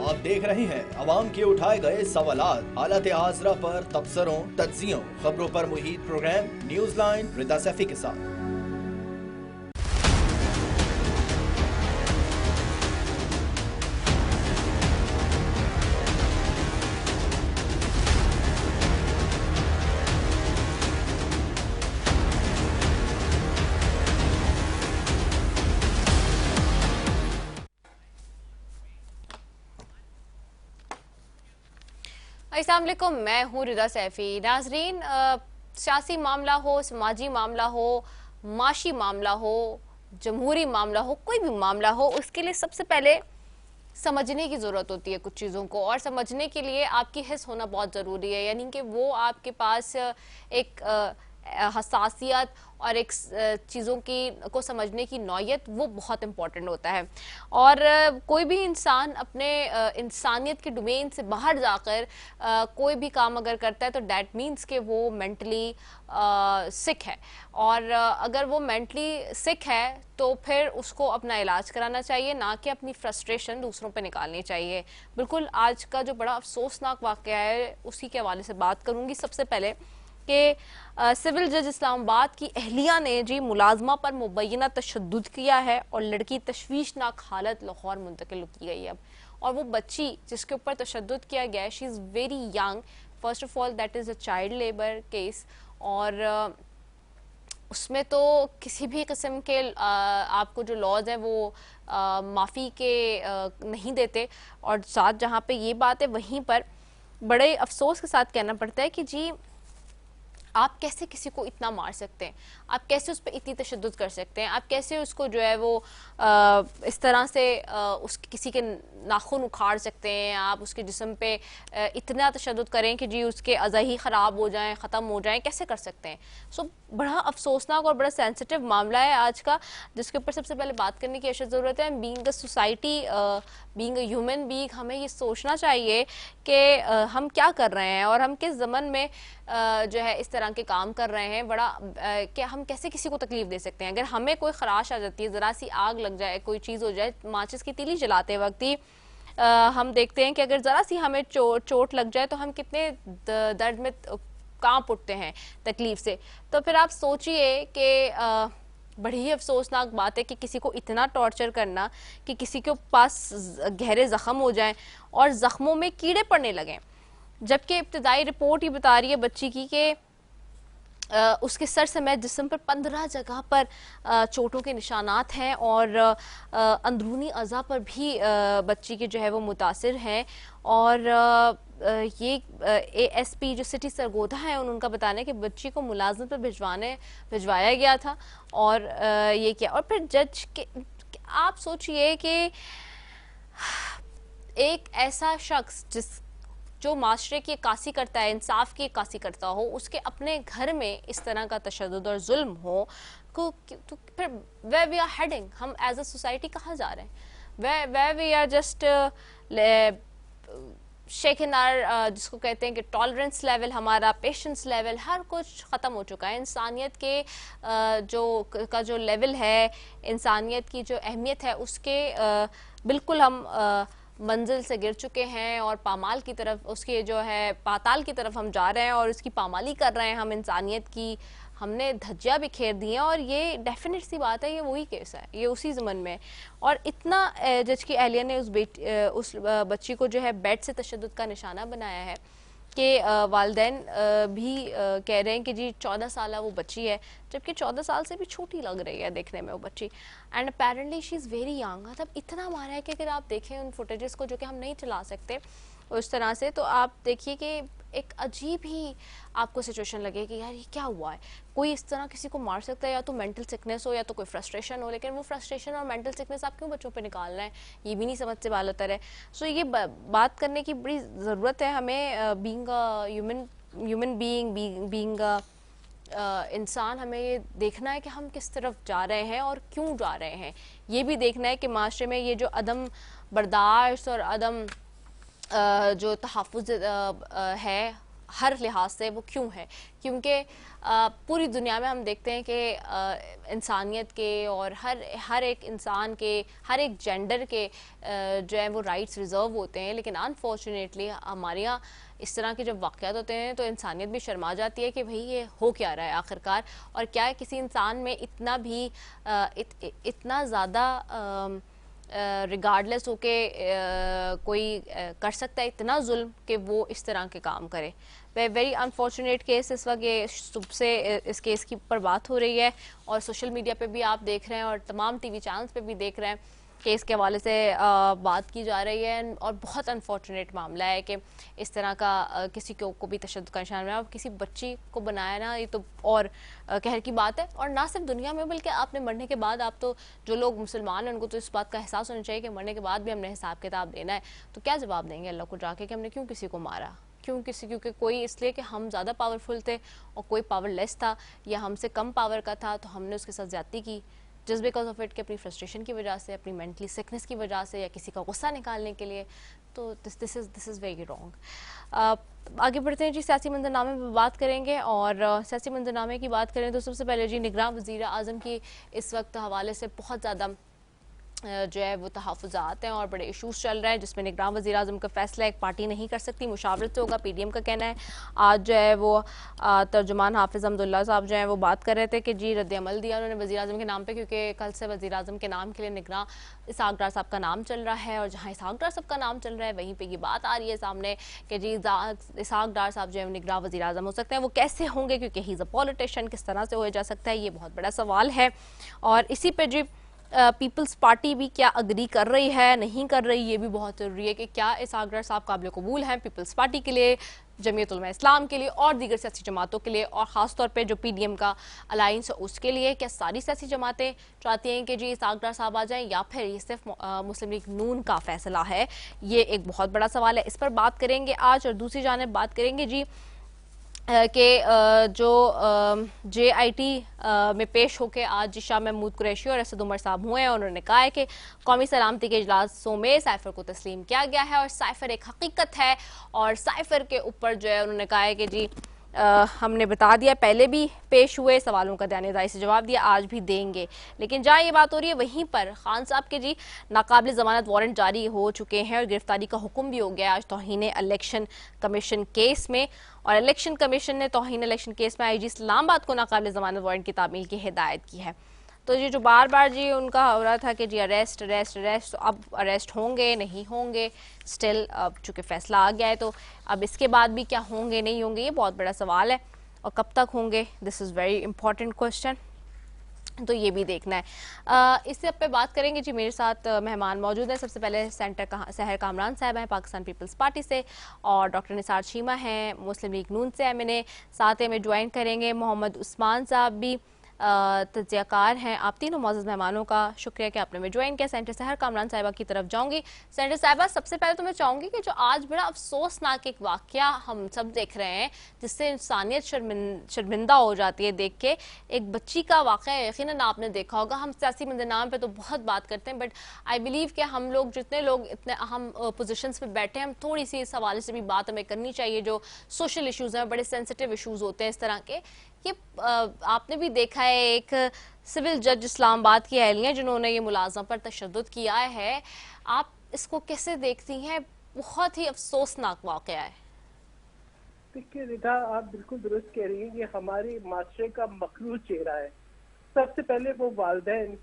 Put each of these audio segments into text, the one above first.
आप देख रहे हैं अवाम के उठाए गए सवालात, हालत आसरा पर तबसरों, तज्जियों, खबरों पर मुहित प्रोग्राम न्यूज लाइन रिदा सैफी के साथ। अस्सलाम वालेकुम, मैं हूँ रिदा सैफी। नाजरीन, सियासी मामला हो, समाजी मामला हो, माशी मामला हो, जमहूरी मामला हो, कोई भी मामला हो, उसके लिए सबसे पहले समझने की ज़रूरत होती है कुछ चीज़ों को, और समझने के लिए आपकी हिस्स होना बहुत ज़रूरी है। यानी कि वो आपके पास एक हसासियत और एक चीज़ों की को समझने की नौयत, वो बहुत इम्पॉर्टेंट होता है। और कोई भी इंसान अपने इंसानियत के डोमेन से बाहर जाकर कोई भी काम अगर करता है तो डैट मीन्स कि वो मेंटली सिक है। और अगर वो मेंटली सिक है तो फिर उसको अपना इलाज कराना चाहिए, ना कि अपनी फ्रस्ट्रेशन दूसरों पे निकालनी चाहिए। बिल्कुल आज का जो बड़ा अफसोसनाक वाक़या है उसी के हवाले से बात करूँगी। सबसे पहले कि सिविल जज इस्लामाबाद की अहलिया ने जी मुलाजमा पर मुबैना तशद्दुद किया है और लड़की तशवीशनाक हालत लाहौर मुंतकिल की गई है। और वो बच्ची जिसके ऊपर तशद्दुद किया गया है, she is very young. First of all that is a child labour case, और उसमें तो किसी भी किस्म के आपको जो लॉज हैं वो माफ़ी के नहीं देते। और साथ जहाँ पे ये बात है वहीं पर बड़े अफसोस के साथ कहना पड़ता है कि जी आप कैसे किसी को इतना मार सकते हैं, आप कैसे उस पर इतनी तशद्दुद कर सकते हैं, आप कैसे उसको जो है वो इस तरह से उस किसी के नाखून उखाड़ सकते हैं, आप उसके जिस्म पे इतना तशद्दुद करें कि जी उसके अज़ा ही ख़राब हो जाएं, ख़त्म हो जाएं, कैसे कर सकते हैं। सो बड़ा अफसोसनाक और बड़ा सेंसिटिव मामला है आज का, जिसके ऊपर सबसे पहले बात करने की अशद ज़रूरत है। Being a society, being a human being, हमें ये सोचना चाहिए कि हम क्या कर रहे हैं और हम किस ज़मन में जो है इस तरह के काम कर रहे हैं। बड़ा कि हम कैसे किसी को तकलीफ दे सकते हैं। अगर हमें कोई खराश आ जाती है, ज़रा सी आग लग जाए, कोई चीज़ हो जाए, माचिस की तीली जलाते वक्त ही हम देखते हैं कि अगर ज़रा सी हमें चोट लग जाए तो हम कितने दर्द में कांप उठते हैं तकलीफ से। तो फिर आप सोचिए कि बड़ी ही अफसोसनाक बात है कि किसी को इतना टॉर्चर करना कि किसी के पास गहरे ज़ख्म हो जाएं और ज़ख्मों में कीड़े पड़ने लगें। जबकि इब्तदाई रिपोर्ट ही बता रही है बच्ची की कि उसके सर समेत जिस्म पर 15 जगह पर चोटों के निशानात हैं, और अंदरूनी अज़ा पर भी बच्ची के जो है वो मुतासिर हैं। और ये ASP जो सिटी सरगोधा है उनका बताना है कि बच्ची को मुलाजमत पर भिजवाया गया था, और ये किया। और फिर जज के आप सोचिए कि एक ऐसा शख्स जो माशरे की अक्कासी करता है, इंसाफ की अक्कासी करता हो, उसके अपने घर में इस तरह का तशद्दुद और जुल्म हो तो फिर वे वी आर हेडिंग, हम एज अ सोसाइटी कहाँ जा रहे हैं? Where we are just shaking आर, जिसको कहते हैं कि टॉलरेंस लेवल, हमारा पेशेंस लेवल, हर कुछ ख़त्म हो चुका है। इंसानियत के जो लेवल है, इंसानियत की जो अहमियत है, उसके बिल्कुल हम मंजिल से गिर चुके हैं और पामाल की तरफ, उसके जो है पाताल की तरफ हम जा रहे हैं और उसकी पामाली कर रहे हैं। हम इंसानियत की हमने धज्जियाँ बिखेर दी हैं, और ये डेफिनेट सी बात है, ये वही केस है, ये उसी ज़मन में। और इतना जज की अहलिया ने उस बच्ची को जो है बेड से तशद्दुद का निशाना बनाया है कि वालिदैन भी कह रहे हैं कि जी 14 साल वो बच्ची है, जबकि 14 साल से भी छोटी लग रही है देखने में वो बच्ची। And apparently she is very young. मतलब इतना मारा है कि अगर आप देखें उन फुटेजेस को, जो कि हम नहीं चला सकते उस तरह से, तो आप देखिए कि एक अजीब ही आपको सिचुएशन लगे कि यार ये क्या हुआ है। कोई इस तरह किसी को मार सकता है, या तो मेंटल सिकनेस हो या तो कोई फ्रस्ट्रेशन हो, लेकिन वो फ्रस्ट्रेशन और मेंटल सिकनेस आप क्यों बच्चों पे निकाल रहे हैं, ये भी नहीं समझ से बाल होता है। सो ये बात करने की बड़ी ज़रूरत है हमें। बीइंग ह्यूमन बीइंग इंसान, हमें ये देखना है कि हम किस तरफ जा रहे हैं और क्यों जा रहे हैं। ये भी देखना है कि माशरे में ये जो अदम बर्दाश्त और अदम जो तहफ़्फ़ुज़ है हर लिहाज से वो क्यों है, क्योंकि पूरी दुनिया में हम देखते हैं कि इंसानियत के और हर एक इंसान के, हर एक जेंडर के जो है वो राइट्स रिजर्व होते हैं, लेकिन अनफॉर्चुनेटली हमारे यहाँ इस तरह के जब वाक़यात होते हैं तो इंसानियत भी शर्मा जाती है कि भाई ये हो क्या रहा है आखिरकार, और क्या है किसी इंसान में इतना भी इतना ज़्यादा रिगार्डलेस होके कोई कर सकता है इतना जुल्म कि वो इस तरह के काम करे। वेरी अनफॉर्चुनेट केस इस वक्त ये सुबह से इस केस की पर बात हो रही है और सोशल मीडिया पे भी आप देख रहे हैं और तमाम टीवी चैनल्स पे भी देख रहे हैं केस के हवाले से बात की जा रही है, और बहुत अनफॉर्चुनेट मामला है कि इस तरह का किसी को भी तशद्दुद का निशान बनाया और किसी बच्ची को बनाया ना, ये तो और कहर की बात है। और ना सिर्फ दुनिया में बल्कि आपने मरने के बाद, आप तो जो लोग मुसलमान हैं उनको तो इस बात का एहसास होना चाहिए कि मरने के बाद भी हमने हिसाब किताब देना है। तो क्या जवाब देंगे अल्लाह को जाके कि हमने क्यों किसी को मारा, क्यों किसी, क्योंकि कोई इसलिए कि हम ज़्यादा पावरफुल थे और कोई पावरलेस था या हमसे कम पावर का था तो हमने उसके साथ ज्यादती की जस्ट बिकॉज ऑफ इट, कि अपनी फ्रस्ट्रेशन की वजह से, अपनी मेंटली सिकनेस की वजह से या किसी का गुस्सा निकालने के लिए। तो दिस इज़ वेरी रॉन्ग। आगे बढ़ते हैं जी, सियासी मंजरनामे पर बात करेंगे और सियासी मंजरनामे की बात करें तो सबसे पहले जी निगरान वज़ीर आज़म की इस वक्त हवाले से बहुत ज़्यादा जो है वो तहफ़्फ़ुज़ात हैं और बड़े इशूज़ चल रहे हैं, जिसमें निगरान वज़ीर आज़म का फ़ैसला एक पार्टी नहीं कर सकती, मुशावरत से होगा, पीडीएम का कहना है। आज जो है वो तर्जुमान हाफिज़ अहमदुल्ला साहब जो हैं वो बात कर रहे थे कि जी रद्द अमल दिया उन्होंने वज़ीर आज़म के नाम पे, क्योंकि कल से वज़ीर आज़म के नाम के लिए निगरान इसहाक़ डार साहब का नाम चल रहा है, और जहाँ इसहाक़ डार साहब का नाम चल रहा है वहीं पर ये बात आ रही है सामने कि जी इसहाक़ डार साहब जो है निगरान वज़ीर आज़म हो सकते हैं। वो कैसे होंगे, क्योंकि ही इज़ अ पॉलिटिशियन, किस तरह से हो जा सकता है, ये बहुत बड़ा सवाल है। और इसी पर जी पीपल्स पार्टी भी क्या अग्री कर रही है, नहीं कर रही, ये भी बहुत ज़रूरी है कि क्या इसहाक़ डार साहब काबिल कबूल हैं पीपल्स पार्टी के लिए, जमीयत उलमा इस्लाम के लिए और दीगर सियासी जमातों के लिए, और ख़ास तौर पे जो पीडीएम का अलायंस है उसके लिए। क्या सारी सियासी जमातें चाहती हैं कि जी इसहाक़ डार साहब आ जाएं, या फिर ये सिर्फ मुस्लिम लीग नून का फैसला है, ये एक बहुत बड़ा सवाल है। इस पर बात करेंगे आज। और दूसरी जानिब बात करेंगे जी के जो JIT में पेश होकर आज शाह महमूद कुरैशी और असद उमर साहब हुए हैं, उन्होंने कहा है कि कौमी सलामती के इजलासों में साइफर को तस्लीम किया गया है और साइफर एक हकीकत है, और साइफर के ऊपर जो है उन्होंने कहा है कि जी हमने बता दिया, पहले भी पेश हुए, सवालों का दानेदारी से जवाब दिया, आज भी देंगे। लेकिन जहाँ ये बात हो रही है वहीं पर खान साहब के जी नाकाबिल ज़मानत वारंट जारी हो चुके हैं और गिरफ्तारी का हुक्म भी हो गया आज तौहीन इलेक्शन कमीशन केस में, और इलेक्शन कमीशन ने तौहीन इलेक्शन केस में IG इस्लामाबाद को नाकाबिल ज़मानत वारंट की तामील की हिदायत की है। तो ये जो बार बार जी उनका हो रहा था कि जी अरेस्ट अरेस्ट अरेस्ट, तो अब अरेस्ट होंगे नहीं होंगे, स्टिल अब चूँकि फैसला आ गया है तो अब इसके बाद भी क्या होंगे नहीं होंगे, ये बहुत बड़ा सवाल है, और कब तक होंगे, this is very important question, तो ये भी देखना है। इससे पे बात करेंगे जी, मेरे साथ मेहमान मौजूद हैं। सबसे पहले सहर कामरान साहब हैं पाकिस्तान पीपल्स पार्टी से, और डॉक्टर निसार शीमा हैं मुस्लिम लीग नून से MNA, साथ में ज्वाइन करेंगे मोहम्मद उस्मान साहब भी तज्ज़ियाकार हैं। आप तीनों मौजूद मेहमानों का शुक्रिया कि आपने में ज्वाइन किया। सेंटर सहर कामरान साहिबा की तरफ जाऊंगी। सेंटर साहिबा, सबसे पहले तो मैं चाहूँगी कि जो आज बड़ा अफसोसनाक एक वाक़या हम सब देख रहे हैं, जिससे इंसानियत शर्मिंदा हो जाती है देख के, एक बच्ची का वाक़या यकीनन आपने देखा होगा। हम सियासी मंजरनामे पे तो बहुत बात करते हैं, बट आई बिलीव कि हम लोग जितने लोग इतने अहम पोजिशंस पे बैठे हैं, हम थोड़ी सी इस हवाले से भी बात हमें करनी चाहिए। जो सोशल इशूज़ हैं, बड़े सेंसिटिव इशूज़ होते हैं इस तरह के। ये आपने भी देखा है, एक सिविल जज इस्लामाबाद की अहलिया जिन्होंने ये मुलाजम पर तशद्दुद किया है, आप इसको कैसे देखती हैं? बहुत ही अफसोसनाक वाक़या है। देखिए रिधा, आप बिल्कुल दुरुस्त कह रही हैं कि हमारे माशरे का मखलूज चेहरा है। सबसे पहले वो वालिदैन,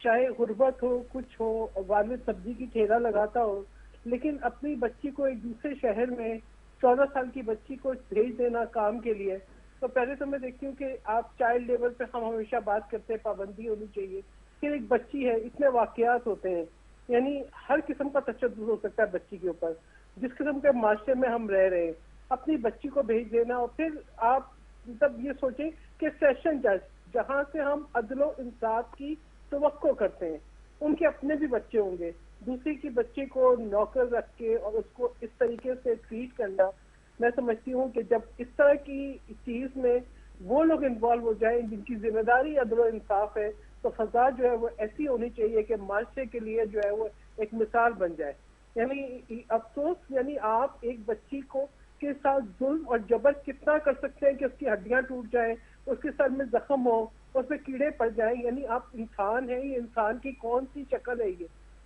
चाहे गुर्बत हो, कुछ हो, वालिद सब्जी की ठेला लगाता हो, लेकिन अपनी बच्ची को एक दूसरे शहर में 14 साल की बच्ची को भेज देना काम के लिए, तो पहले तो मैं देखती हूँ कि आप चाइल्ड लेवल पे हम हमेशा बात करते हैं पाबंदी होनी चाहिए, फिर एक बच्ची है, इतने वाकयात होते हैं, यानी हर किस्म का तशद्दुद हो सकता है बच्ची के ऊपर। जिस किस्म के माशरे में हम रह रहे हैं, अपनी बच्ची को भेज देना, और फिर आप मतलब ये सोचें कि सेशन जज जहाँ से हम अदलो इंसाफ की तवक्को करते हैं, उनके अपने भी बच्चे होंगे, दूसरी की बच्चे को नौकर रख के और उसको इस तरीके से ट्रीट करना, मैं समझती हूँ कि जब इस तरह की चीज में वो लोग इन्वॉल्व हो जाएं जिनकी जिम्मेदारी अदलो इंसाफ है, तो फजा जो है वो ऐसी होनी चाहिए कि माशरे के लिए जो है वो एक मिसाल बन जाए। यानी अफसोस, यानी आप एक बच्ची को उसके साथ जुल्म और जबर कितना कर सकते हैं कि उसकी हड्डियां टूट जाए, उसके सर में जख्म हो, उसमें कीड़े पड़ जाए। यानी आप इंसान हैं, ये इंसान की कौन सी शक्ल है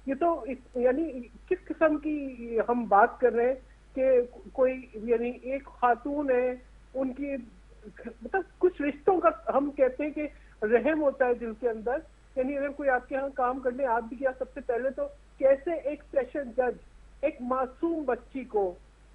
ये तो यानी किस किस्म की हम बात कर रहे हैं कि कोई यानी एक खातून है, उनकी मतलब कुछ रिश्तों का हम कहते हैं कि रहम होता है दिल के अंदर। यानी अगर कोई आपके यहाँ काम करने आ भी गया, सबसे पहले तो कैसे एक सेशन जज एक मासूम बच्ची को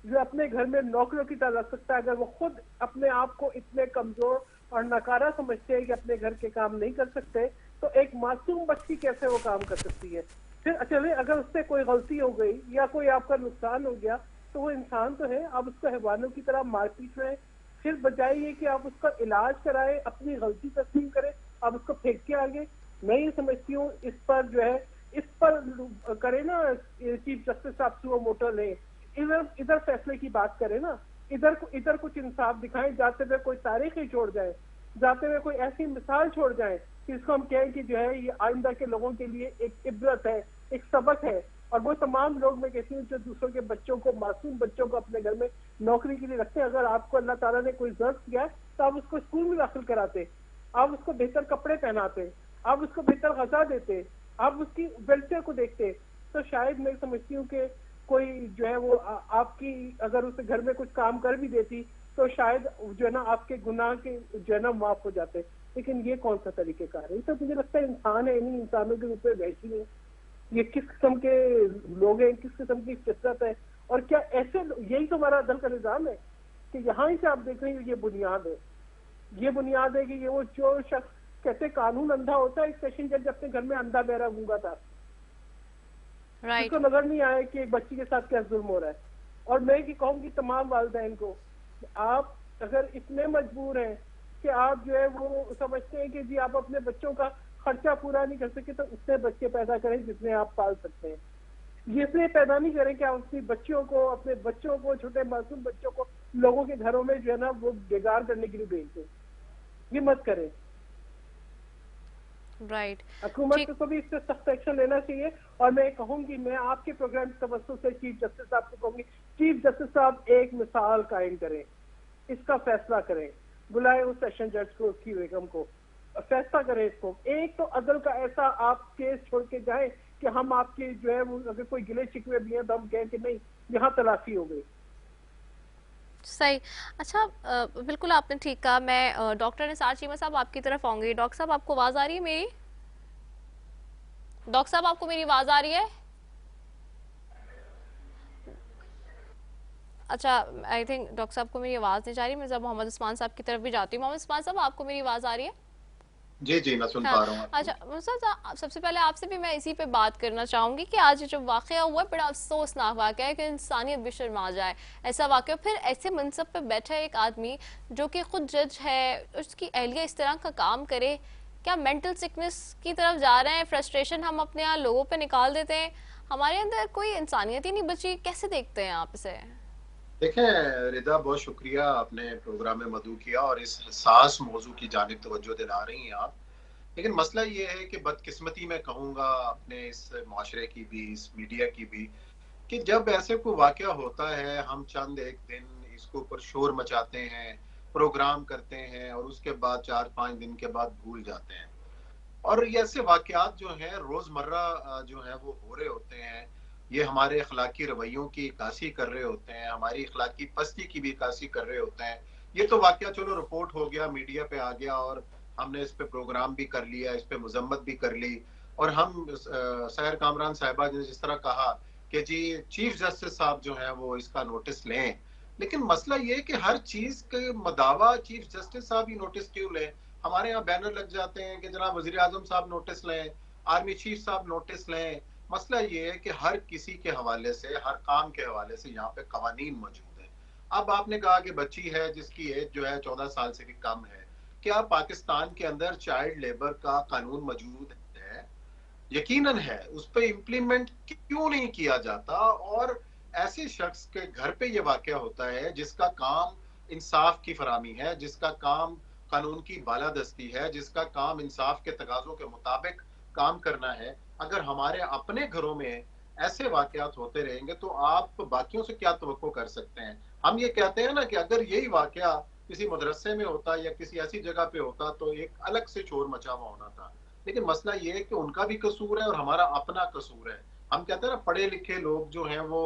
जो अपने घर में नौकरों की तरह रख सकता है, अगर वो खुद अपने आप को इतने कमजोर और नकारा समझते हैं कि अपने घर के काम नहीं कर सकते, तो एक मासूम बच्ची कैसे वो काम कर सकती है। फिर चले अगर उससे कोई गलती हो गई या कोई आपका नुकसान हो गया, तो वो इंसान तो है, आप उसको हैवानों की तरह मारपीट रहे। फिर बजाय ये कि आप उसका इलाज कराएं, अपनी गलती तस्लीम करें, आप उसको फेंक के आगे। मैं ये समझती हूँ इस पर जो है, इस पर करे ना चीफ जस्टिस साहब सुओ मोटो ले, इधर फैसले की बात करें ना, इधर कुछ इंसाफ दिखाएं, जाते हुए कोई तारीख ही छोड़ जाए, जाते हुए कोई ऐसी मिसाल छोड़ जाए जिसको हम कहें कि जो है ये आइंदा के लोगों के लिए एक इबरत है, एक सबक है। और वो तमाम लोग मैं कहती हूँ जो दूसरों के बच्चों को, मासूम बच्चों को अपने घर में नौकरी के लिए रखते हैं, अगर आपको अल्लाह ताला ने कोई जर्फ किया तो आप उसको स्कूल में दाखिल कराते, आप उसको बेहतर कपड़े पहनाते, आप उसको बेहतर गज़ा देते, आप उसकी वेलफेयर को देखते, तो शायद मैं समझती हूँ कि कोई जो है वो आपकी अगर उसे घर में कुछ काम कर भी देती तो शायद जो है ना आपके गुनाह के जो है ना माफ हो जाते। लेकिन ये कौन सा तरीकेकार है? तो मुझे लगता है इंसान है, इन्हीं इंसानों के रूप में वैसी है। ये किस किस्म के लोग हैं, किस किस्म की फितरत है, और क्या ऐसे यही तो हमारा अदल का निजाम है कि यहाँ से आप देख रहे हैं ये बुनियाद है, ये बुनियाद है कि ये वो जो शख्स कहते कानून अंधा होता है, एक सेशन जज अपने घर में अंधा बहरा गूंगा था, उसको नजर नहीं आया कि एक बच्ची के साथ क्या जुल्म हो रहा है। और मैं ये कहूंगी तमाम वालिदैन को, आप अगर इतने मजबूर हैं कि आप जो है वो समझते हैं कि जी आप अपने बच्चों का खर्चा पूरा नहीं कर सके, तो उतने बच्चे पैदा करें जितने आप पाल सकते हैं। ये इसलिए पैदा नहीं करें कि आप अपनी बच्चियों को, अपने बच्चों को, छोटे मासूम बच्चों को लोगों के घरों में जो है ना वो बेगार करने के लिए भेज दें, ये मत करें। राइट, हुकूमत को भी इस पर सख्त एक्शन लेना चाहिए। और मैं कहूंगी, मैं आपके प्रोग्राम के तवज्जुह से चीफ जस्टिस साहब को कहूंगी, चीफ जस्टिस साहब एक मिसाल कायम करें, इसका फैसला करें, बुलाए उस सेशन जज को, उसकी बेगम को, फैसला करें इसको। एक तो अदल का ऐसा आप केस छोड़ के जाए कि हम आपके जो है वो अगर कोई गिले शिकवे भी हैं तो हम कहें कि नहीं यहाँ तलाशी हो गई। सही। अच्छा, बिल्कुल आपने ठीक कहा। मैं डॉक्टर निसार चीमा साहब आपकी तरफ आऊंगी। डॉक्टर साहब, आपको आवाज आ रही है मेरी? डॉक्टर साहब, आपको मेरी आवाज आ रही है? अच्छा, आई थिंक डॉक्टर साहब को मेरी आवाज नहीं जा रही। मैं जब मोहम्मद उस्मान साहब की तरफ भी जाती हूँ। मोहम्मद उस्मान साहब, आपको मेरी आवाज आ रही है? जी जी, मैं सुन पा रहा हूँ। अच्छा, सबसे पहले आपसे भी मैं इसी पे बात करना चाहूंगी कि आज जो वाकया हुआ है, बड़ा अफसोसनाक वाकया है कि इंसानियत भी शर्मा जाए। ऐसा वाकया, फिर ऐसे मनसब पे बैठा एक आदमी जो कि खुद जज है, उसकी अहलिया इस तरह का काम करे। क्या मेंटल सिकनेस की तरफ जा रहे हैं? फ्रस्ट्रेशन हम अपने यहाँ लोगों पे निकाल देते हैं, हमारे अंदर कोई इंसानियत ही नहीं बची। कैसे देखते हैं आप इसे? देखें रिदा, बहुत शुक्रिया, आपने प्रोग्राम में मदऊ किया और इस हसास मौजू की जानिब तवज्जो दिला रही हैं आप। लेकिन मसला ये है कि बदकिस्मती मैं कहूँगा अपने इस माशरे की भी, इस मीडिया की भी, कि जब ऐसे कोई वाकया होता है, हम चंद एक दिन इसके ऊपर शोर मचाते हैं, प्रोग्राम करते हैं और उसके बाद 4-5 दिन के बाद भूल जाते हैं। और ये ऐसे वाकयात जो हैं रोजमर्रा जो है वो हो रहे होते हैं, ये हमारे अखलाकी रवैयों की इक्कासी कर रहे होते हैं, हमारी अखलाकी पस्ती की भी इक्कासी कर रहे होते हैं। ये तो वाकया चलो रिपोर्ट हो गया, मीडिया पे आ गया और हमने इस पे प्रोग्राम भी कर लिया, इस पे मजम्मत भी कर ली। और हम सैर कामरान साहिबा ने जिस तरह कहा कि जी चीफ जस्टिस साहब जो है वो इसका नोटिस लें, लेकिन मसला ये है कि हर चीज के मदावा चीफ जस्टिस साहब ही नोटिस क्यों लें? हमारे यहाँ बैनर लग जाते हैं कि जनाब वजीर आजम साहब नोटिस लें, आर्मी चीफ साहब नोटिस लें। मसला ये है कि हर किसी के हवाले से, हर काम के हवाले से यहाँ पे कवानीन मौजूद है। अब आपने कहा कि बच्ची है जिसकी एज जो है 14 साल से भी कम है, क्या पाकिस्तान के अंदर चाइल्ड लेबर का कानून मौजूद है? यकीनन है, उस पर इम्प्लीमेंट क्यों नहीं किया जाता? और ऐसे शख्स के घर पे ये वाकया होता है जिसका काम इंसाफ की फरामी है, जिसका काम कानून की बालादस्ती है, जिसका काम इंसाफ के तकाजों के मुताबिक काम करना है। अगर हमारे अपने घरों में ऐसे वाकयात होते रहेंगे तो आप बाकियों से क्या तवक्को कर सकते हैं। हम ये कहते हैं ना कि अगर यही वाकया किसी मदरसे में होता या किसी ऐसी जगह पे होता तो एक अलग से शोर मचा हुआ होना था, लेकिन मसला ये है कि उनका भी कसूर है और हमारा अपना कसूर है। हम कहते हैं ना पढ़े लिखे लोग जो हैं वो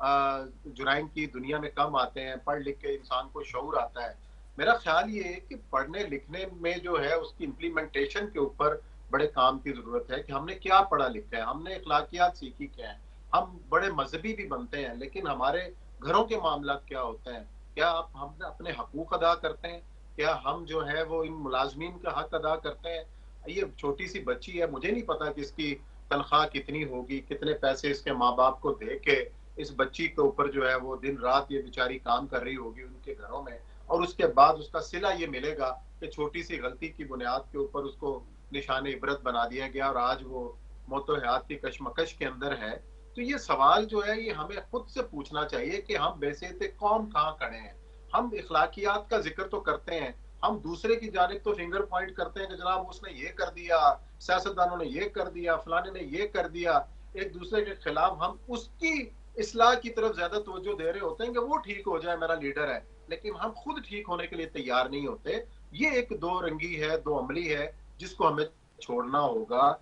जुराइम की दुनिया में कम आते हैं, पढ़ लिख के इंसान को शऊर आता है। मेरा ख्याल ये है कि पढ़ने लिखने में जो है उसकी इम्प्लीमेंटेशन के ऊपर बड़े काम की जरूरत है कि हमने क्या पढ़ा लिखा है, हमने अखलाकियात सीखी क्या है। हम बड़े मजहबी भी बनते हैं लेकिन हमारे घरों के मामला क्या होते हैं, क्या हम अपने हकूक अदा करते हैं, क्या हम जो है वो इन मुलाजमीन का हक अदा करते हैं। ये छोटी सी बच्ची है, मुझे नहीं पता कि इसकी तनख्वाह कितनी होगी, कितने पैसे इसके माँ बाप को दे के इस बच्ची के ऊपर जो है वो दिन रात ये बेचारी काम कर रही होगी उनके घरों में, और उसके बाद उसका सिला ये मिलेगा कि छोटी सी गलती की बुनियाद के ऊपर उसको निशान इबरत बना दिया गया और आज वो मौत हयात की कशमकश के अंदर है। तो ये सवाल जो है ये हमें खुद से पूछना चाहिए कि हम बैसेते कौम कहाँ खड़े हैं। हम इखलाकियात का जिक्र तो करते हैं, हम दूसरे की जानिब तो फिंगर पॉइंट करते हैं कि जनाब उसने ये कर दिया, सियासतदानों ने ये कर दिया, फलाने ने ये कर दिया, एक दूसरे के खिलाफ हम उसकी इस्लाह की तरफ ज्यादा तवज्जो दे रहे होते हैं कि वो ठीक हो जाए, मेरा लीडर है, लेकिन हम खुद ठीक होने के लिए तैयार नहीं होते। ये एक दो रंगी है, दो अमली है जिसको हमें छोड़ना होगा।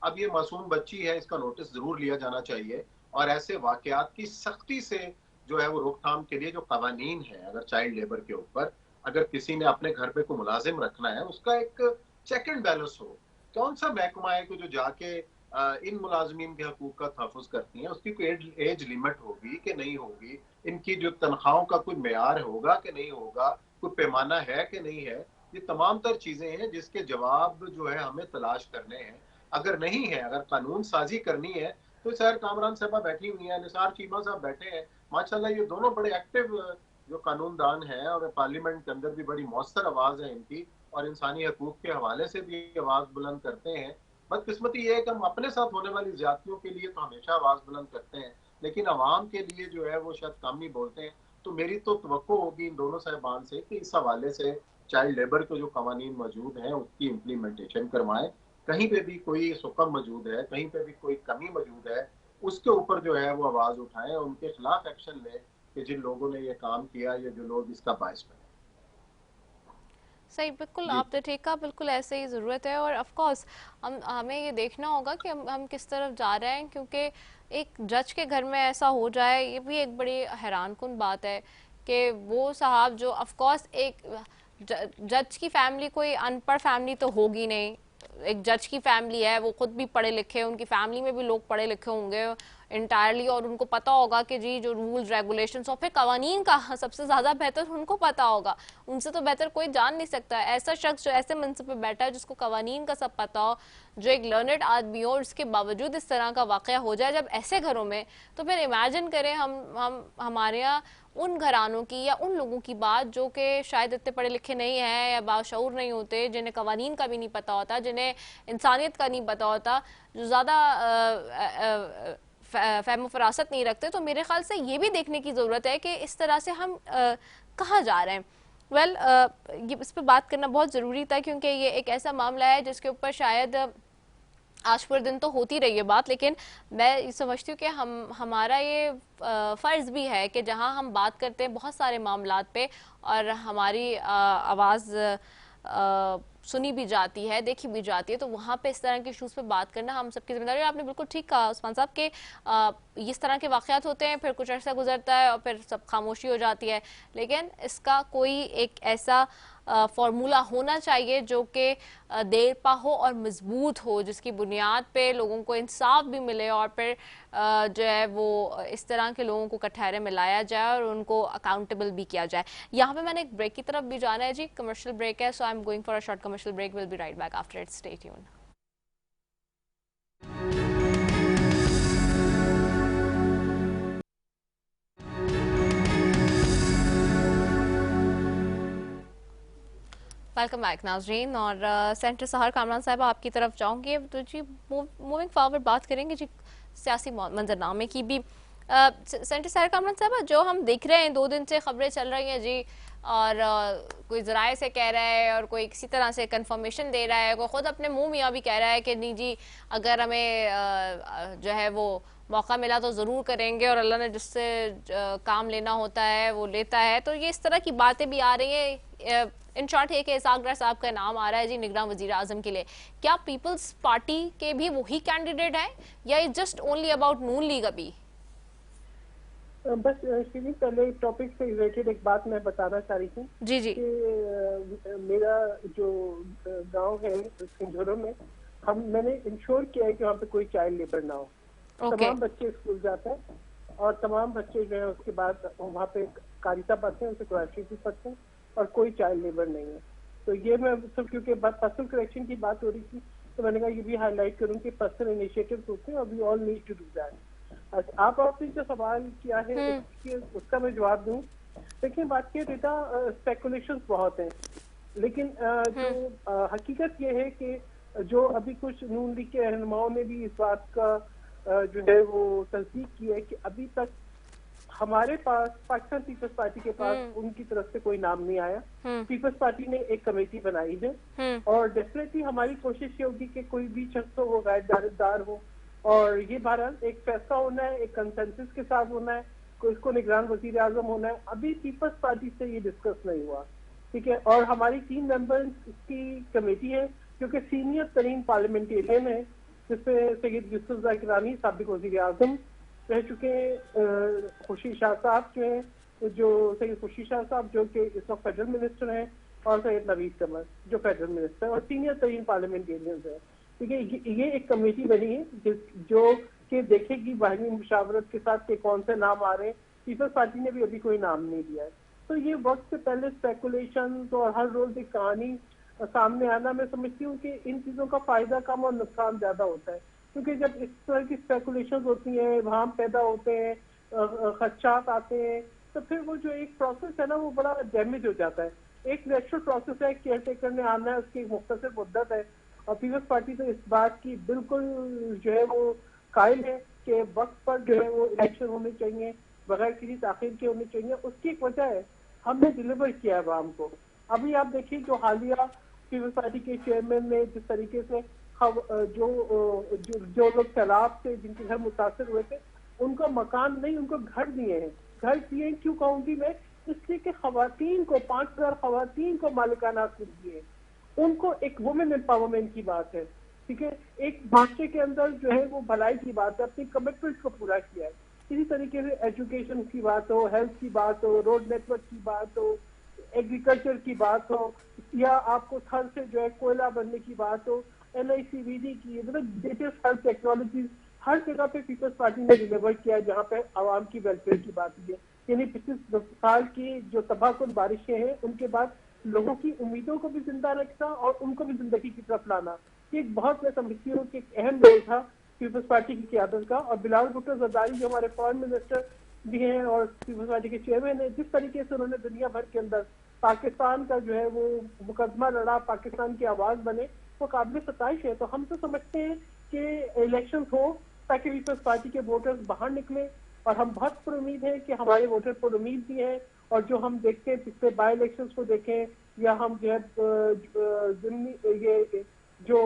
अब ये मासूम बच्ची है, इसका नोटिस जरूर लिया जाना चाहिए और ऐसे वाकयात की सख्ती से जो है वो रोकथाम के लिए जो कवानीन है, अगर चाइल्ड लेबर के ऊपर अगर किसी ने अपने घर पे को मुलाजिम रखना है उसका एक चेक एंड बैलेंस हो। कौन सा महकमा है कि जो जाके इन मुलाजमीन के हकूक का तहफ़्फ़ुज़ करती हैं, उसकी कोई एज लिमिट होगी कि नहीं होगी, इनकी जो तनख्वाहों का कोई मेयार होगा कि नहीं होगा, कोई पैमाना है कि नहीं है। ये तमाम तर चीजें हैं जिसके जवाब जो है हमें तलाश करने हैं। अगर नहीं है, अगर कानून साजी करनी है तो सैर कामरान साहबा बैठी हुई हैं, निसार चीमा साहब बैठे हैं, माशाल्लाह ये दोनों बड़े एक्टिव जो कानूनदान हैं और पार्लियामेंट के अंदर भी बड़ी मौसर आवाज है इनकी और इंसानी हकूक के हवाले से भी आवाज बुलंद करते हैं। बदकिस्मती ये है कि हम अपने साथ होने वाली ज्यादतियों के लिए तो हमेशा आवाज बुलंद करते हैं लेकिन आवाम के लिए जो है वो शायद कम ही बोलते हैं। तो मेरी तो तवक्को होगी इन दोनों साहिबान से कि इस हवाले से चाइल्ड लेबर के जो कवानीन मौजूद हैं उसकी इम्प्लीमेंटेशन करवाएं। कहीं पे भी कोई सुकम मौजूद है, कहीं पे भी कोई कमी मौजूद है, उसके ऊपर जो है वो आवाज उठाएं और उनके खिलाफ एक्शन लें कि जिन लोगों ने ये काम किया या जो लोग इसका बायस बने। सही, बिल्कुल आपने ठीक कहा, बिल्कुल ऐसे ही ज़रूरत है। और ऑफ कोर्स हमें ये देखना होगा कि हम किस तरफ जा रहे हैं, क्योंकि एक जज के घर में ऐसा हो जाए ये भी एक बड़ी हैरानकुन बात है कि वो साहब जो ऑफ कोर्स एक जज की फैमिली कोई अनपढ़ फैमिली तो होगी नहीं, एक जज की फैमिली है, वो खुद भी पढ़े लिखे, उनकी फैमिली में भी लोग पढ़े लिखे होंगे इंटायरली और उनको पता होगा कि जी जो रूल्स रेगुलेशंस और फिर कवानीन का सबसे ज़्यादा बेहतर उनको पता होगा, उनसे तो बेहतर कोई जान नहीं सकता। ऐसा शख्स जो ऐसे मनसब पे बैठा है जिसको कवानीन का सब पता हो, जो एक लर्नड आदमी हो और उसके बावजूद इस तरह का वाक़या हो जाए जब ऐसे घरों में, तो फिर इमेजिन करें हम हमारे यहाँ उन घरानों की या उन लोगों की बात जो कि शायद इतने पढ़े लिखे नहीं हैं या बाशऊर नहीं होते, जिन्हें कवानीन का भी नहीं पता होता, जिन्हें इंसानियत का नहीं पता होता, जो ज़्यादा फहम फरासत नहीं रखते। तो मेरे ख्याल से ये भी देखने की ज़रूरत है कि इस तरह से हम कहाँ जा रहे हैं। वेल ये इस पर बात करना बहुत ज़रूरी था क्योंकि ये एक ऐसा मामला है जिसके ऊपर शायद आज पर दिन तो होती रही है बात, लेकिन मैं समझती हूँ कि हमारा ये फ़र्ज़ भी है कि जहाँ हम बात करते हैं बहुत सारे मामलात पे और हमारी आवाज़ सुनी भी जाती है, देखी भी जाती है, तो वहाँ पे इस तरह के इशूज़ पे बात करना हम सबकी जिम्मेदारी है। आपने बिल्कुल ठीक कहा उस्मान साहब के इस तरह के वाक़यात होते हैं, फिर कुछ अर्सा गुजरता है और फिर सब खामोशी हो जाती है, लेकिन इसका कोई एक ऐसा फार्मूला होना चाहिए जो कि देरपा हो और मजबूत हो, जिसकी बुनियाद पे लोगों को इंसाफ भी मिले और फिर जो है वो इस तरह के लोगों को कटहरे में लाया जाए और उनको अकाउंटेबल भी किया जाए। यहाँ पे मैंने एक ब्रेक की तरफ भी जाना है जी, कमर्शियल ब्रेक है, so I am going for a short commercial break, will be right back after it, stay tuned. Welcome back नाजरीन, और सेंटर सहर कामरान साहब आपकी तरफ जाऊंगी। तो जी मूविंग फॉरवर्ड बात करेंगे जी सियासी मंजरनामे की भी। सेंटर साहिर कामरान साहब, जो हम देख रहे हैं 2 दिन से खबरें चल रही हैं जी, और कोई ज़राए से कह रहा है और कोई किसी तरह से कंफर्मेशन दे रहा है, कोई ख़ुद अपने मुंह मियाँ भी कह रहा है कि नहीं जी, अगर हमें जो है वो मौका मिला तो ज़रूर करेंगे, और अल्लाह ने जिससे काम लेना होता है वो लेता है। तो ये इस तरह की बातें भी आ रही हैं। इन शॉर्ट है कि इसहाक डार साहब का नाम आ रहा है जी निगरान वज़ीर आज़म के लिए। क्या पीपल्स पार्टी के भी वही कैंडिडेट हैं, या it just only about Noon league अभी? बस श्री, पहले टॉपिक से रिलेटेड एक बात मैं बताना चाह रही थी जी जी। कि मेरा जो गांव है सिंझोरों में, मैंने इंश्योर किया है कि वहाँ पे कोई चाइल्ड लेबर ना हो। तमाम बच्चे स्कूल जाते हैं और तमाम बच्चे जो है उसके बाद वहाँ पे कारिता पढ़ते हैं, उनसे कुराशी भी पढ़ते हैं, और कोई चाइल्ड लेबर नहीं है। तो ये मैं सब, क्योंकि पर्सनल करेक्शन की बात हो रही थी, तो मैंने कहा ये भी हाईलाइट करूँ कि पर्सनल इनिशिएटिव होते हैं और we all need to do that. आपने जो सवाल किया है उसका मैं जवाब दूं। देखिए, बात की रिदा, स्पेकुलेशंस बहुत हैं, लेकिन जो हकीकत ये है कि जो अभी कुछ नून लीग के रहनुमाओं ने भी इस बात का जो है वो तस्दीक की है कि अभी तक हमारे पास, पाकिस्तान पीपल्स पार्टी के पास उनकी तरफ से कोई नाम नहीं आया। पीपल्स पार्टी ने एक कमेटी बनाई है और डेफिनेटली हमारी कोशिश ये होगी कि कोई भी शख्स हो, वो गैर जानबदार हो, और ये बहरहाल एक फैसला होना है, एक कंसेंसस के साथ होना है, इसको निगरान वजीर आजम होना है। अभी पीपल्स पार्टी से ये डिस्कस नहीं हुआ, ठीक है। और हमारी 3 मेंबर्स की कमेटी है जो कि सीनियर तरीन पार्लियामेंटेरियन है, जिसमें सैयद यूसुफ ज़ाकिरानी साबिक वजीर आजम रह चुके हैं, खुर्शीद शाह साहब जो है, जो सैयद खुर्शीद शाह साहब जो कि इस वक्त फेडरल मिनिस्टर हैं, और सैयद नवीद कमर जो फेडरल मिनिस्टर और सीनियर तरीन पार्लियामेंटेरियन है। ठीक है, ये एक कमेटी बनी है जो कि देखेगी बाहमी मुशावरत के साथ के कौन से नाम आ रहे हैं। पीपल्स पार्टी ने भी अभी कोई नाम नहीं दिया है। तो ये वक्त से पहले स्पेकुलेशन और हर रोज एक कहानी सामने आना, मैं समझती हूँ कि इन चीजों का फायदा कम और नुकसान ज्यादा होता है, क्योंकि जब इस तरह की स्पेकुलेशन होती हैं, वहां पैदा होते हैं, खदशात आते हैं, तो फिर वो जो एक प्रोसेस है ना, वो बड़ा डैमेज हो जाता है। एक नेचुरल प्रोसेस है, केयर टेकर ने आना है, उसकी एक मुख्तसर मुद्दत है, और पीपल्स पार्टी तो इस बात की बिल्कुल जो है वो कायल है कि वक्त पर जो है वो इलेक्शन होने चाहिए, बगैर किसी ताखीर के होने चाहिए। उसकी एक वजह है, हमने डिलीवर किया है आवाम को। अभी आप देखिए, जो हालिया पीपल्स पार्टी के चेयरमैन ने जिस तरीके से जो लोग सैलाब से जिनके घर मुतासर हुए थे, उनको मकान नहीं, उनको घर दिए हैं। घर दिए क्यों काउंटी में? इसलिए कि खवातीन को, 5000 खवातीन को मालिकाना हक़ दिए। उनको एक वुमेन एम्पावरमेंट की बात है, ठीक है, एक माशरे के अंदर जो है वो भलाई की बात है, अपनी कमिटमेंट को पूरा किया है। इसी तरीके से एजुकेशन की बात हो, हेल्थ की बात हो, रोड नेटवर्क की बात हो, एग्रीकल्चर की बात हो, या आपको थल से जो है कोयला बनने की बात हो, NICVD की, मतलब लेटेस्ट हेल्थ टेक्नोलॉजी, हर जगह पे पीपल्स पार्टी ने डिलीवर किया जहाँ पे आवाम की वेलफेयर की बात है। यानी पिछले 10 साल की जो तबाहकुन बारिशें हैं, उनके बाद लोगों की उम्मीदों को भी जिंदा रखना और उनको भी जिंदगी की तरफ लाना, ये एक बहुत, मैं समझती हूँ कि एक अहम रोल था पीपल्स पार्टी की क़यादत का। और बिलावल भुट्टो ज़रदारी जो हमारे फॉरेन मिनिस्टर भी हैं और पीपल्स पार्टी के चेयरमैन है, जिस तरीके से उन्होंने दुनिया भर के अंदर पाकिस्तान का जो है वो मुकदमा लड़ा, पाकिस्तान की आवाज बने, वो काबिल सताइश है। तो हम तो समझते हैं कि इलेक्शन हो ताकि पीपल्स पार्टी के वोटर्स बाहर निकले, और हम बहुत पर उम्मीद है कि हमारे वोटर पर उम्मीद भी है। और जो हम देखते हैं पिछले बाई इलेक्शन को देखें, या हम जो है ये जो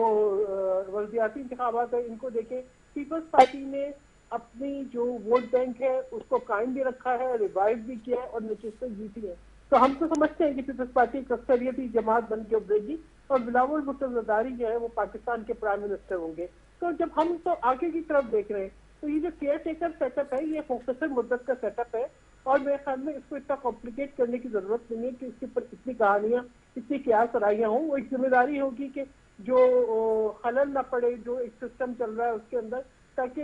वल्दियाती इंतखाबात है इनको देखें, पीपल्स पार्टी ने अपनी जो वोट बैंक है उसको कायम भी रखा है, रिवाइव भी किया है और नशिस्तें जीती है। तो हम तो समझते हैं कि पीपल्स पार्टी एक अक्सरियती जमात बन के उभरेगी और बिलावल भुट्टो ज़रदारी जो है वो पाकिस्तान के प्राइम मिनिस्टर होंगे। तो जब हम तो आगे की तरफ देख रहे हैं, तो ये जो केयर टेकर सेटअप है, ये मुख्तसर मुद्दत का सेटअप है, और मेरे ख्याल में इसको इतना कॉम्प्लिकेट करने की जरूरत नहीं है कि इसके ऊपर इतनी कहानियां, इतनी क्या सराहियां हों। वो एक जिम्मेदारी होगी कि जो खलल न पड़े जो एक सिस्टम चल रहा है उसके अंदर, ताकि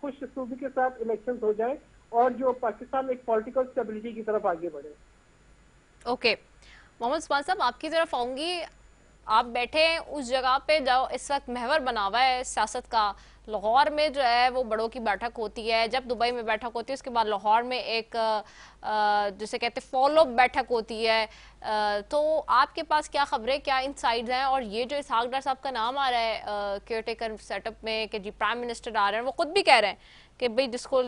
खुश सूबी के साथ इलेक्शन हो जाए और जो पाकिस्तान एक पॉलिटिकल स्टेबिलिटी की तरफ आगे बढ़े। ओके, मोहम्मद उस्मान साहब आपकी तरफ आऊंगी। आप बैठे हैं उस जगह पे जो इस वक्त महवर बना हुआ है सियासत का। लाहौर में जो है वो बड़ों की बैठक होती है, जब दुबई में बैठक होती है उसके बाद लाहौर में एक जिसे कहते हैं फॉलो बैठक होती है। तो आपके पास क्या खबरें, क्या इनसाइड्स हैं? और ये जो इसहाक डार साहब का नाम आ रहा है केयर टेकर सेटअप में कि जी प्राइम मिनिस्टर आ रहे हैं, वो खुद भी कह रहे हैं कि भाई जिसको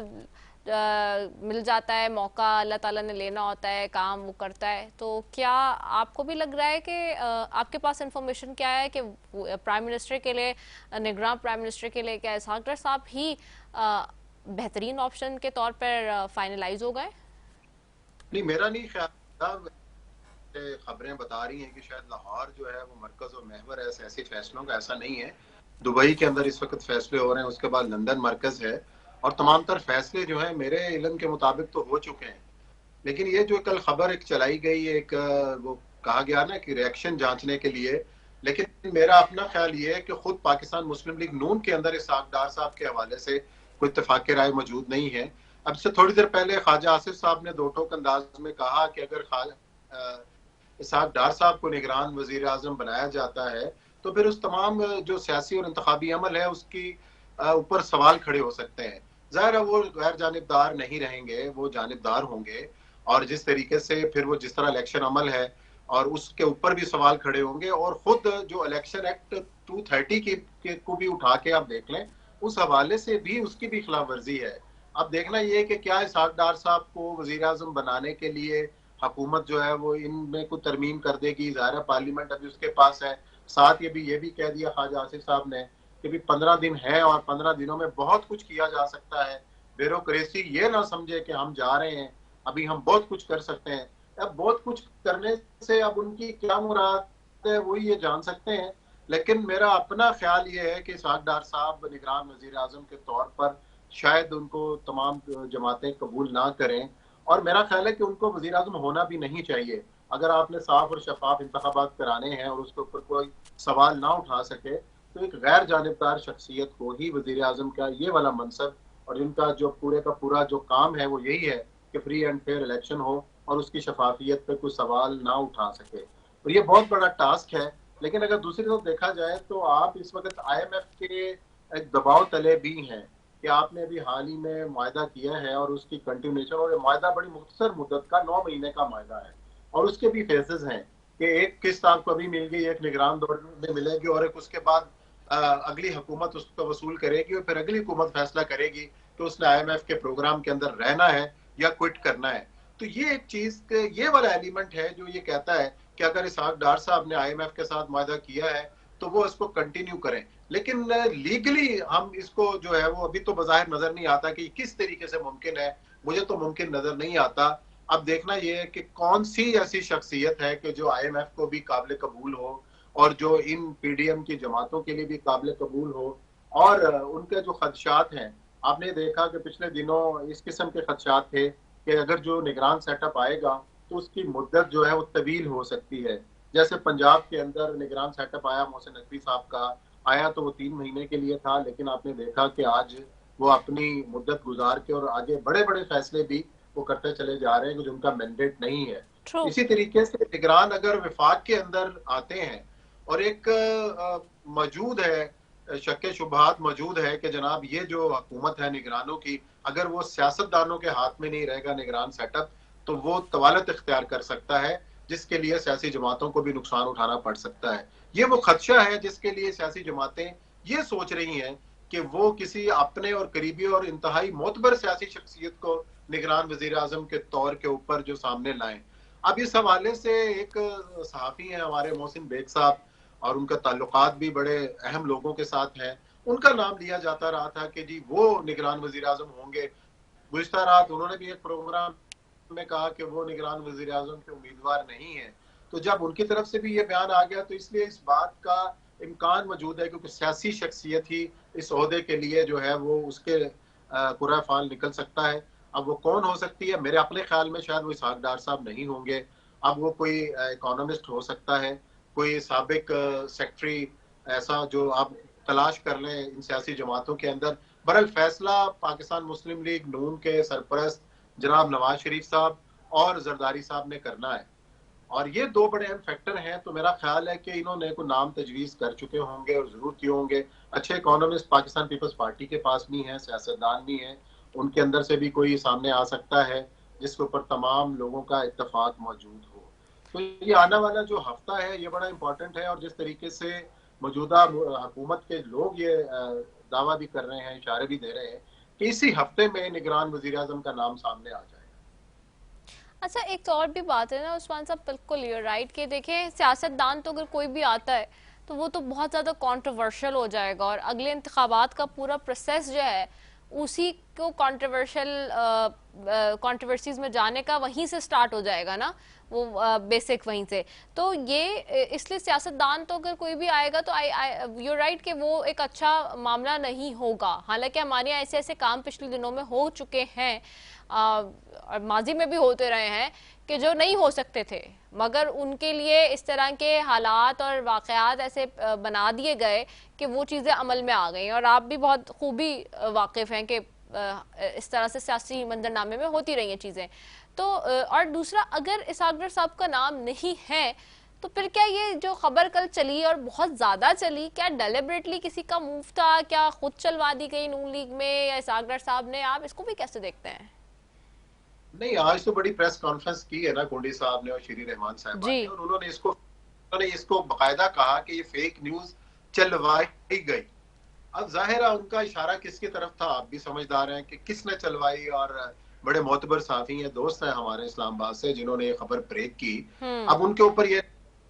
मिल जाता है मौका, अल्लाह ताला ने लेना होता है काम, वो करता है। तो क्या आपको भी लग रहा है कि आपके पास इंफॉर्मेशन क्या है कि प्राइम मिनिस्टर के लिए, निगरान प्राइम मिनिस्टर के लिए क्या इसहाक डार साहब ही बेहतरीन ऑप्शन के तौर पर फाइनलाइज हो गए? नहीं, मेरा नहीं ख्याल। खबरें बता रही हैं कि शायद लाहौर जो है वो मरकज और महवर है ऐसे फैसलों का। ऐसा नहीं है। दुबई के अंदर इस वक्त फैसले हो रहे हैं, उसके बाद लंदन मरकज है, और तमाम तर फैसले जो हैं मेरे इल्म के मुताबिक तो हो चुके हैं। लेकिन ये जो कल खबर एक चलाई गई, एक वो कहा गया ना कि रिएक्शन जांचने के लिए, लेकिन मेरा अपना ख्याल ये है कि खुद पाकिस्तान मुस्लिम लीग नून के अंदर इसहाक डार साहब के हवाले से कोई इत्तेफाक राय मौजूद नहीं है। अब से थोड़ी देर पहले ख्वाजा आसिफ साहब ने दो टोक अंदाज में कहा कि अगर इसहाक डार साहब को निगरान वजीर आजम बनाया जाता है तो फिर उस तमाम जो सियासी और इंतखाबी अमल है उसकी ऊपर सवाल खड़े हो सकते हैं। जाहिर है वो गैर जानिबदार नहीं रहेंगे, वो जानिबदार होंगे, और जिस तरीके से फिर वो जिस तरह इलेक्शन अमल है और उसके ऊपर भी सवाल खड़े होंगे। और खुद जो इलेक्शन एक्ट 230 को भी उठा के आप देख लें, उस हवाले से भी उसकी भी खिलाफ वर्जी है। अब देखना ये है कि क्या इसहाक डार साहब को वजीर आजम बनाने के लिए हुकूमत जो है वो इनमें कुछ तरमीम कर देगी। ज़ाहिर है पार्लियामेंट अभी उसके पास है। साथ ये भी कह दिया ख्वाजा आसिफ साहब ने कि भी 15 दिन है और 15 दिनों में बहुत कुछ किया जा सकता है। ब्यूरोक्रेसी ये ना समझे कि हम जा रहे हैं, अभी हम बहुत कुछ कर सकते हैं। अब बहुत कुछ करने से अब उनकी क्या मुराद है वही ये जान सकते हैं। लेकिन मेरा अपना ख्याल ये है कि इसहाक डार साहब निगरान वजीर आजम के तौर पर शायद उनको तमाम जमातें कबूल ना करें, और मेरा ख्याल है कि उनको वजीर आजम होना भी नहीं चाहिए। अगर आपने साफ और शफाफ इंतखाबात कराने हैं और उसके ऊपर कोई सवाल ना उठा सके तो एक गैर जानिबदार शख्सियत को ही वजीर आजम का ये वाला मनसब, और इनका जो पूरे का पूरा जो काम है वो यही है कि फ्री एंड फेयर इलेक्शन हो और उसकी शफाफियत पे कोई सवाल ना उठा सके। और ये बहुत बड़ा टास्क है। लेकिन अगर दूसरी तरफ देखा जाए तो आप इस वक्त IMF के एक दबाव तले भी हैं कि आपने अभी हाल ही में मुआहदा किया है और उसकी कंटिन्यूएशन, और मुआहदा बड़ी मुख्तसर मुद्दत का 9 महीने का मुआहदा है, और उसके भी फेजेस हैं कि एक किस्त आपको अभी मिल गई, एक निगरान दौर में मिलेगी, और एक उसके बाद अगली हुकूमत उसको वसूल करेगी, और फिर अगली हुकूमत फैसला करेगी कि उसने IMF के प्रोग्राम के अंदर रहना है या क्विट करना है। तो ये एक चीज, ये वाला एलिमेंट है जो ये कहता है कि अगर इसहाक डार साहब ने IMF के साथ मुआहदा किया है तो वो इसको कंटिन्यू करें। लेकिन लीगली हम इसको जो है वो अभी तो बज़ाहिर नजर नहीं आता कि किस तरीके से मुमकिन है। मुझे तो मुमकिन नजर नहीं आता। अब देखना ये है कि कौन सी ऐसी शख्सियत है कि जो IMF को भी काबिल कबूल हो और जो इन PDM की जमातों के लिए भी काबिल कबूल हो। और उनके जो खदशात हैं, आपने देखा कि पिछले दिनों इस किस्म के खदशात थे कि अगर जो निगरान सेटअप आएगा तो उसकी मुद्दत जो है वो तवील हो सकती है। जैसे पंजाब के अंदर निगरान सेटअप आया मोहसिन नकवी साहब का, आया तो वो 3 महीने के लिए था, लेकिन आपने देखा कि आज वो अपनी मुद्दत गुजार के और आगे बड़े बड़े फैसले भी वो करते चले जा रहे हैं जो उनका मैंडेट नहीं है। True. इसी तरीके से निगरान अगर विफाक के अंदर आते हैं और एक मौजूद है शक्के शुबहात मौजूद है कि जनाब ये जो हुकूमत है निगरानों की, अगर वो सियासतदानों के हाथ में नहीं रहेगा निगरान सेटअप तो वो तवालत इख्तियार कर सकता है, जिसके लिए सियासी जमातों को भी नुकसान उठाना पड़ सकता है। ये वो खदशा है जिसके लिए सियासी जमातें ये सोच रही हैं कि वो किसी अपने और करीबी और इंतहाई मोतबर सियासी शख्सियत को निगरान वजीर आजम के तौर के ऊपर जो सामने लाएं। अब इस हवाले से एक सहाफ़ी हैं हमारे मोहसिन बेग साहब, और उनका ताल्लुकात भी बड़े अहम लोगों के साथ है। उनका नाम लिया जाता रहा था कि जी वो निगरान वजीर आजम होंगे। गुज़िश्ता रात उन्होंने भी एक प्रोग्राम में कहा कि वो निगरान वजीर आजम के उम्मीदवार नहीं है। तो जब उनकी तरफ से भी ये बयान आ गया तो इसलिए इस बात का इम्कान मौजूद है क्योंकि सियासी शख्सियत ही इस ओहदे के लिए जो है वो उसके पूरा फाल निकल सकता है। अब वो कौन हो सकती है? मेरे अपने ख्याल में शायद वो इसहाक डार साहब नहीं होंगे। अब वो कोई इकोनॉमिस्ट हो सकता है, कोई साबिक सेक्रेटरी, ऐसा जो आप तलाश कर लें इन सियासी जमातों के अंदर। बहरहाल फैसला पाकिस्तान मुस्लिम लीग नून के सरपरस्त जनाब नवाज शरीफ साहब और जरदारी साहब ने करना है, और ये दो बड़े अहम फैक्टर हैं। तो मेरा ख्याल है कि इन्होंने कोई नाम तजवीज़ कर चुके होंगे और जरूर किए होंगे। अच्छे इकोनॉमिस्ट पाकिस्तान पीपल्स पार्टी के पास भी हैं, सियासतदान भी हैं, उनके अंदर से भी कोई सामने आ सकता है जिसके ऊपर तमाम लोगों का इत्तेफाक मौजूद हो। तो ये आने वाला जो हफ्ता है ये बड़ा इंपॉर्टेंट है, और जिस तरीके से मौजूदा हुकूमत के लोग ये दावा भी कर रहे हैं, इशारे भी दे रहे हैं इसी हफ्ते में निगरान वजीर आजम का नाम सामने आ जाएगा। अच्छा, एक तो और भी बात है ना उस्मान साहब, बिल्कुल यू राइट कि देखें सियासतदान तो अगर कोई भी आता है तो वो तो बहुत ज़्यादा कंट्रोवर्शियल हो जाएगा और अगले इंतखाबात का पूरा प्रोसेस जो है उसी को कंट्रोवर्सीज में जाने का वहीं से स्टार्ट हो जाएगा ना, वो बेसिक वहीं से। तो ये इसलिए सियासतदान तो अगर कोई भी आएगा तो यू राइट कि वो एक अच्छा मामला नहीं होगा। हालांकि हमारे यहाँ ऐसे ऐसे काम पिछले दिनों में हो चुके हैं और माजी में भी होते रहे हैं कि जो नहीं हो सकते थे, मगर उनके लिए इस तरह के हालात और वाक़यात ऐसे बना दिए गए कि वो चीज़ें अमल में आ गई। और आप भी बहुत खूबी वाकिफ़ हैं कि इस तरह से सियासी मंजरनामे में होती रही हैं चीज़ें। तो और दूसरा, अगर इसहाक डार साहब का नाम नहीं है तो फिर क्या ये जो खबर कल चली और बहुत ज़्यादा चली, क्या डेलिबरेटली किसी का मूव था, क्या खुद चलवा दी गई नून लीग में या इसहाक डार साहब ने? आप इसको भी कैसे देखते हैं? नहीं, आज तो बड़ी प्रेस कॉन्फ्रेंस की है ना कोंडी साहब ने और श्री रहमान साहब ने, और उन्होंने इसको बाकायदा कहा कि ये फेक न्यूज चलवाई गई। अब जाहिर है उनका इशारा किसकी तरफ था, आप भी समझदार हैं कि किसने चलवाई, और बड़े मोतबर साथी हैं, दोस्त हैं हमारे इस्लामाबाद से जिन्होंने ये खबर ब्रेक की। अब उनके ऊपर ये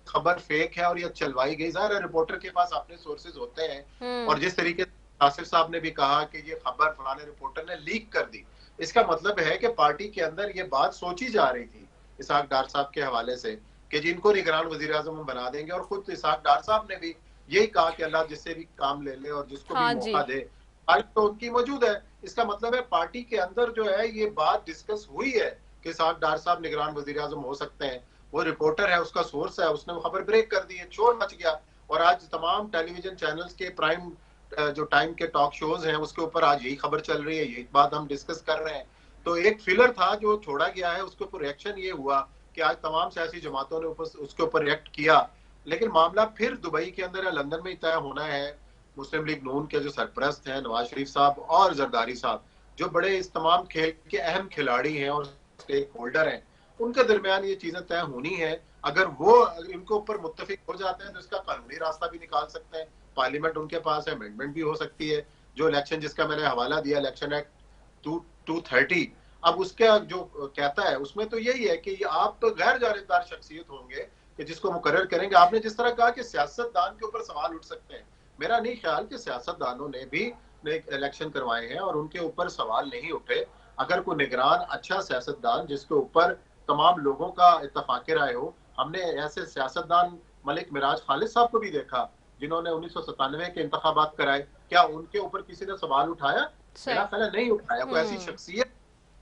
खबर फेक है और ये चलवाई गई। जाहिर है रिपोर्टर के पास अपने सोर्सेज होते हैं, और जिस तरीके से आसिफ साहब ने भी कहा कि ये खबर फलाने रिपोर्टर ने लीक कर दी, इसका मतलब है कि पार्टी के अंदर ये बात सोची जा रही थी इसहाक डार साहब के हवाले से कि जिनको निगरान वजीर आजम हम बना देंगे। और खुद इसहाक डार साहब ने भी यही कहा कि अल्लाह जिससे भी काम ले ले और जिसको भी मौका दे, आज तो उनकी मौजूद है। इसका मतलब है पार्टी के अंदर जो है ये बात डिस्कस हुई है कि इसहाक डार साहब निगरान वजीर आजम हो सकते हैं। वो रिपोर्टर है, उसका सोर्स है, उसने वो खबर ब्रेक कर दी है, शोर मच गया। और आज तमाम टेलीविजन चैनल्स के प्राइम जो टाइम के टॉक शोज हैं उसके ऊपर आज यही खबर चल रही है, यही बात हम डिस्कस कर रहे हैं। तो एक फिलर था जो छोड़ा गया है, उसके ऊपर रिएक्शन ये हुआ कि आज तमाम सियासी जमातों ने उसके ऊपर रिएक्ट किया, लेकिन मामला फिर दुबई के अंदर या लंदन में तय होना है। मुस्लिम लीग नून के जो सरपरस्त हैं नवाज शरीफ साहब और जरदारी साहब, जो बड़े इस तमाम खेल के अहम खिलाड़ी हैं और स्टेक होल्डर हैं, उनके दरमियान ये चीजें तय होनी है। अगर इनके ऊपर मुत्तफिक हो जाते हैं तो इसका कानूनी रास्ता भी निकाल सकते हैं, पार्लियामेंट उनके पास है, अमेंडमेंट भी हो सकती है। जो इलेक्शन जिसका मैंने हवाला दिया, इलेक्शन एक्ट 230, अब उसका जो कहता है उसमें तो यही है कि आप तो गैर जानिबदार शख्सियत होंगे कि जिसको मुकर्रर करेंगे। आपने जिस तरह कहा कि सियासतदान के ऊपर सवाल उठ सकते हैं, मेरा नहीं ख्याल कि सियासतदानों ने भी इलेक्शन करवाए हैं और उनके ऊपर सवाल नहीं उठे। अगर कोई निगरान अच्छा सियासतदान जिसके ऊपर तमाम लोगों का इत्तफाक राय हो, हमने ऐसे सियासतदान मलिक मिराज खालिद साहब को भी देखा जिन्होंने 1997 के इंतखाबात कराए, क्या उनके ऊपर किसी ने सवाल उठाया? मेरा ख्याल नहीं उठाया। कोई ऐसी शख्सियत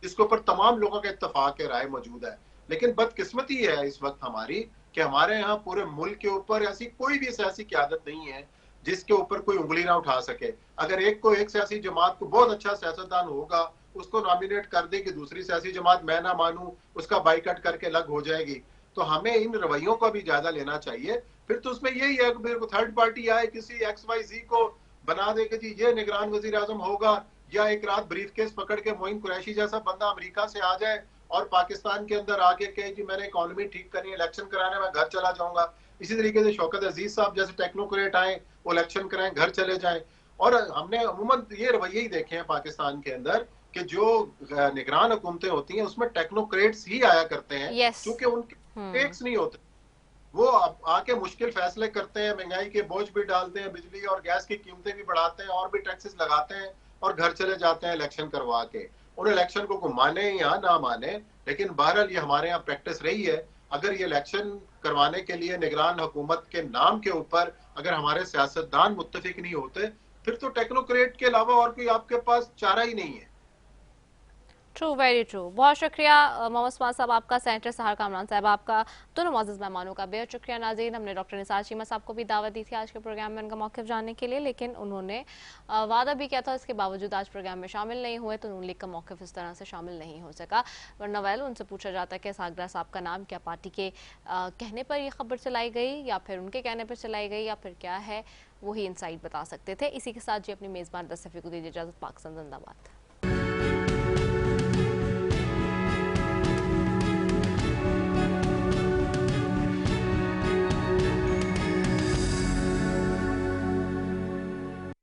जिसके ऊपर तमाम लोगों का इत्तफाक राय मौजूद है। लेकिन बदकिस्मती है इस वक्त हमारी कि हमारे यहाँ पूरे मुल्क के ऊपर ऐसी कोई भी सियासी क़यादत नहीं है जिसके ऊपर कोई उंगली ना उठा सके। अगर एक सियासी जमात को बहुत अच्छा सियासतदान होगा, उसको नॉमिनेट कर दे कि दूसरी सियासी जमात मैं ना मानूं, उसका बाइकआउट करके अलग हो जाएगी। तो हमें इन रवैयों का भी जायजा लेना चाहिए। फिर तो उसमें यही है कि थर्ड पार्टी आए किसी XYZ को बना दे कि जी ये निगरान वजीर आजम होगा, या एक रात ब्रीफकेस पकड़ के मोइन कुरैशी जैसा बंदा अमेरिका से आ जाए और पाकिस्तान के अंदर आके कहे जी मैंने इकोनॉमी ठीक करनी है, इलेक्शन कराने में घर चला जाऊंगा। इसी तरीके से शौकत अजीज साहब जैसे टेक्नोक्रेट आए, वो इलेक्शन कराएं, घर चले जाएं। और हमने अमूमन ये रवैये ही देखे हैं पाकिस्तान के अंदर कि जो निगरान हुकूमतें होती हैं उसमें टेक्नोक्रेट्स ही आया करते हैं, क्योंकि उनके टेक्स नहीं होते। वो आके मुश्किल फैसले करते हैं, महंगाई के बोझ भी डालते हैं, बिजली और गैस की कीमतें भी बढ़ाते हैं और भी टैक्सेस लगाते हैं और घर चले जाते हैं इलेक्शन करवा के। उन इलेक्शन को माने या ना माने, लेकिन बहरहाल ये हमारे यहाँ प्रैक्टिस रही है। अगर ये इलेक्शन करवाने के लिए निगरान हुकूमत के नाम के ऊपर अगर हमारे सियासतदान मुत्तफिक नहीं होते, फिर तो टेक्नोक्रेट के अलावा और कोई आपके पास चारा ही नहीं है। True, very true. बहुत शुक्रिया मोहम्मद उस्मान साहब आपका, सेनेटर सहार कामरान साहब आपका, दोनों मुअज़्ज़ज़ मेहमानों का बेहद शुक्रिया। नाज़रीन, हमने डॉक्टर निसार चीमा साहब को भी दावत दी थी आज के प्रोग्राम में उनका मौक़िफ़ जानने के लिए, लेकिन उन्होंने वादा भी किया था, इसके बावजूद आज प्रोग्राम में शामिल नहीं हुए, तो नून लीग का मौक़िफ़ इस तरह से शामिल नहीं हो सका। वरना वैल उनसे पूछा जाता है कि इसहाक डार साहब का नाम क्या पार्टी के कहने पर यह खबर चलाई गई या फिर उनके कहने पर चलाई गई या फिर क्या है, वही इंसाइट बता सकते थे। इसी के साथ जी अपनी मेज़बान रदा सैफ़ी को दीजिए इजाज़त। पाकिस्तान ज़िंदाबाद।